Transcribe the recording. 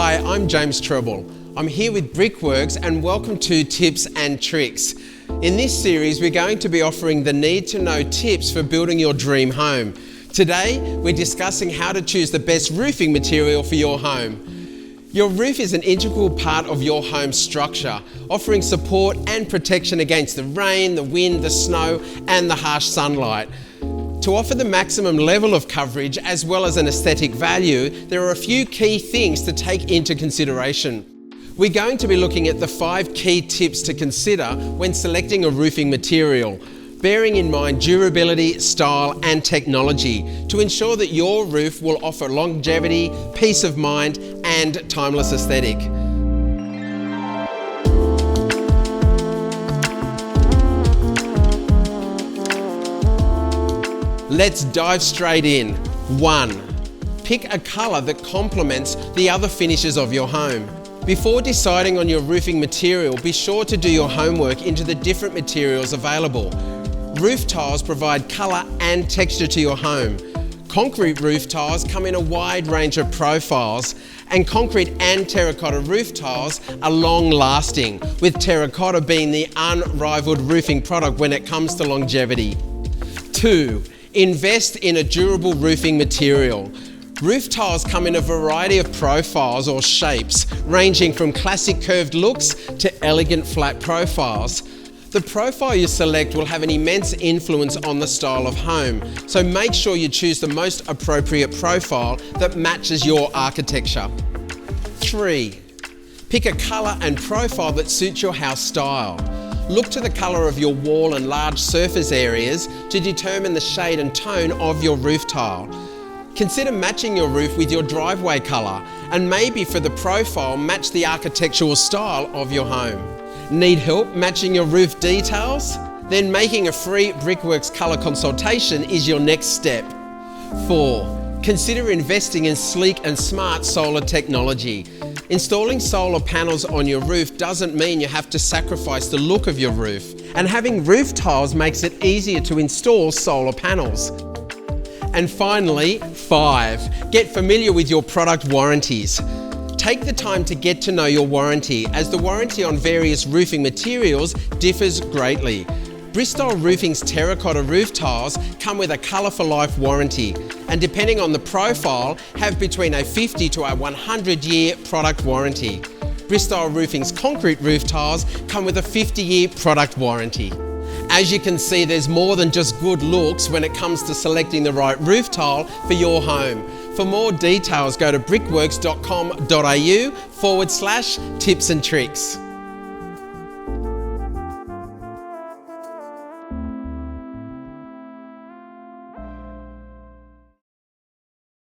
Hi, I'm James Treble. I'm here with Brickworks and welcome to Tips and Tricks. In this series, we're going to be offering the need-to-know tips for building your dream home. Today, we're discussing how to choose the best roofing material for your home. Your roof is an integral part of your home structure, offering support and protection against the rain, the wind, the snow, and the harsh sunlight. To offer the maximum level of coverage as well as an aesthetic value, there are a few key things to take into consideration. We're going to be looking at the 5 key tips to consider when selecting a roofing material, bearing in mind durability, style, and technology to ensure that your roof will offer longevity, peace of mind, and timeless aesthetic. Let's dive straight in. 1. Pick a colour that complements the other finishes of your home. Before deciding on your roofing material, be sure to do your homework into the different materials available. Roof tiles provide colour and texture to your home. Concrete roof tiles come in a wide range of profiles, and concrete and terracotta roof tiles are long-lasting, with terracotta being the unrivaled roofing product when it comes to longevity. 2. Invest in a durable roofing material. Roof tiles come in a variety of profiles or shapes, ranging from classic curved looks to elegant flat profiles. The profile you select will have an immense influence on the style of home, so make sure you choose the most appropriate profile that matches your architecture. 3. Pick a colour and profile that suits your house style. Look to the colour of your wall and large surface areas to determine the shade and tone of your roof tile. Consider matching your roof with your driveway colour, and maybe for the profile, match the architectural style of your home. Need help matching your roof details? Then making a free Brickworks colour consultation is your next step. 4. Consider investing in sleek and smart solar technology. Installing solar panels on your roof doesn't mean you have to sacrifice the look of your roof, and having roof tiles makes it easier to install solar panels. And finally, 5. Get familiar with your product warranties. Take the time to get to know your warranty, as the warranty on various roofing materials differs greatly. Bristol Roofing's terracotta roof tiles come with a Colour for Life warranty, and depending on the profile, have between a 50 to a 100-year product warranty. Bristol Roofing's concrete roof tiles come with a 50-year product warranty. As you can see, there's more than just good looks when it comes to selecting the right roof tile for your home. For more details, go to brickworks.com.au/tips and tricks.